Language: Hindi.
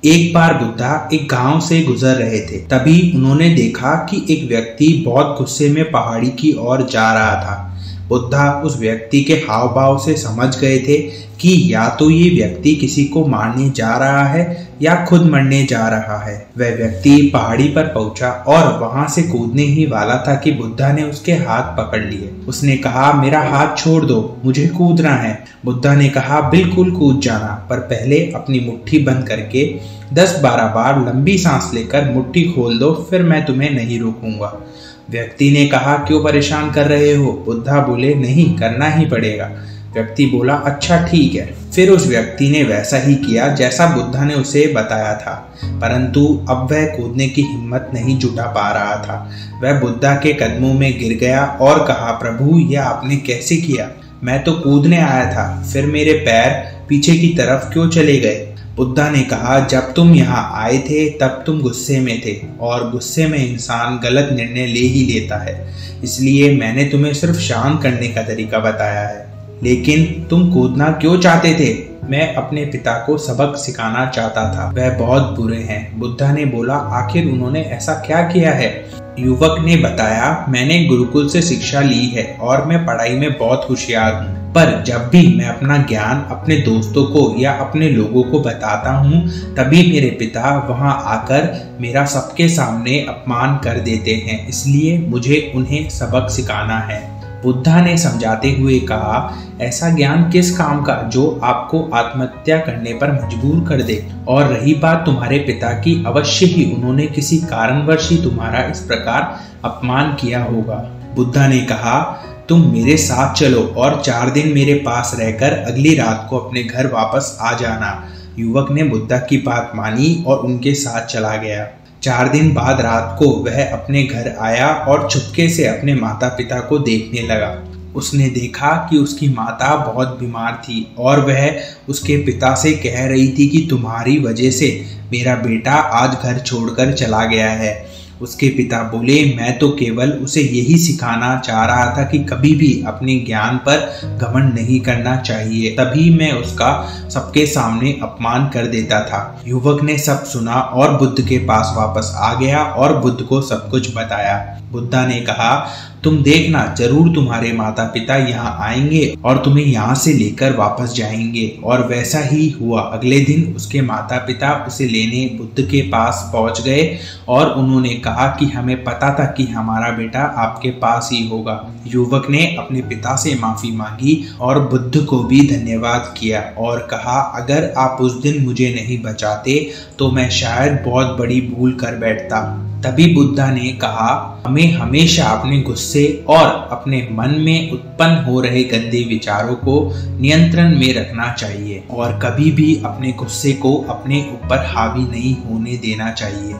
एक बार बुद्धा एक गांव से गुजर रहे थे। तभी उन्होंने देखा कि एक व्यक्ति बहुत गुस्से में पहाड़ी की ओर जा रहा था। बुद्धा उस व्यक्ति के हाव भाव से समझ गए थे कि या तो ये व्यक्ति किसी को मारने जा रहा है या खुद मरने जा रहा है। वह व्यक्ति पहाड़ी पर पहुंचा और वहां से कूदने ही वाला था कि बुद्धा ने उसके हाथ पकड़ लिए। उसने कहा, मेरा हाथ छोड़ दो, मुझे कूदना है। बुद्धा ने कहा, बिल्कुल कूद जाना, पर पहले अपनी मुट्ठी बंद करके 10-12 बार लंबी सांस लेकर मुट्ठी खोल दो, फिर मैं तुम्हें नहीं रोकूंगा। व्यक्ति ने कहा, क्यों परेशान कर रहे हो? बुद्धा बोले, नहीं, करना ही पड़ेगा। व्यक्ति बोला, अच्छा ठीक है। फिर उस व्यक्ति ने वैसा ही किया जैसा बुद्धा ने उसे बताया था, परंतु अब वह कूदने की हिम्मत नहीं जुटा पा रहा था। वह बुद्धा के कदमों में गिर गया और कहा, प्रभु, यह आपने कैसे किया? मैं तो कूदने आया था, फिर मेरे पैर पीछे की तरफ क्यों चले गए? बुद्धा ने कहा, जब तुम यहाँ आए थे तब तुम गुस्से में थे, और गुस्से में इंसान गलत निर्णय ले ही लेता है। इसलिए मैंने तुम्हें सिर्फ शांत करने का तरीका बताया है। लेकिन तुम कूदना क्यों चाहते थे? मैं अपने पिता को सबक सिखाना चाहता था, वह बहुत बुरे हैं। बुद्धा ने बोला, आखिर उन्होंने ऐसा क्या किया है? युवक ने बताया, मैंने गुरुकुल से शिक्षा ली है और मैं पढ़ाई में बहुत होशियार हूँ, पर जब भी मैं अपना ज्ञान अपने दोस्तों को या अपने लोगों को बताता हूँ, तभी मेरे पिता वहाँ आकर मेरा सबके सामने अपमान कर देते हैं। इसलिए मुझे उन्हें सबक सिखाना है। बुद्धा ने समझाते हुए कहा, ऐसा ज्ञान किस काम का जो आपको आत्महत्या करने पर मजबूर कर दे? और रही बात तुम्हारे पिता की, अवश्य ही उन्होंने किसी कारणवश ही तुम्हारा इस प्रकार अपमान किया होगा। बुद्धा ने कहा, तुम मेरे साथ चलो और 4 दिन मेरे पास रहकर अगली रात को अपने घर वापस आ जाना। युवक ने बुद्धा की बात मानी और उनके साथ चला गया। 4 दिन बाद रात को वह अपने घर आया और चुपके से अपने माता पिता को देखने लगा। उसने देखा कि उसकी माता बहुत बीमार थी और वह उसके पिता से कह रही थी कि तुम्हारी वजह से मेरा बेटा आज घर छोड़कर चला गया है। उसके पिता बोले, मैं तो केवल उसे यही सिखाना चाह रहा था कि कभी भी अपने ज्ञान पर घमंड नहीं करना चाहिए, तभी मैं उसका सबके सामने अपमान कर देता था। युवक ने सब सुना और बुद्ध के पास वापस आ गया और बुद्ध को सब कुछ बताया। बुद्धा ने कहा, तुम देखना, जरूर तुम्हारे माता पिता यहाँ आएंगे और तुम्हें यहाँ से लेकर वापस जाएंगे। और वैसा ही हुआ। अगले दिन उसके माता पिता उसे लेने बुद्ध के पास पहुँच गए और उन्होंने कहा कि हमें पता था कि हमारा बेटा आपके पास ही होगा। युवक ने अपने पिता से माफी मांगी और बुद्ध को भी धन्यवाद किया और कहा, अगर आप उस दिन मुझे नहीं बचाते तो मैं शायद बहुत बड़ी भूल कर बैठता। तभी बुद्धा ने कहा, हमें हमेशा अपने गुस्से और अपने मन में उत्पन्न हो रहे गंदे विचारों को नियंत्रण में रखना चाहिए और कभी भी अपने गुस्से को अपने ऊपर हावी नहीं होने देना चाहिए।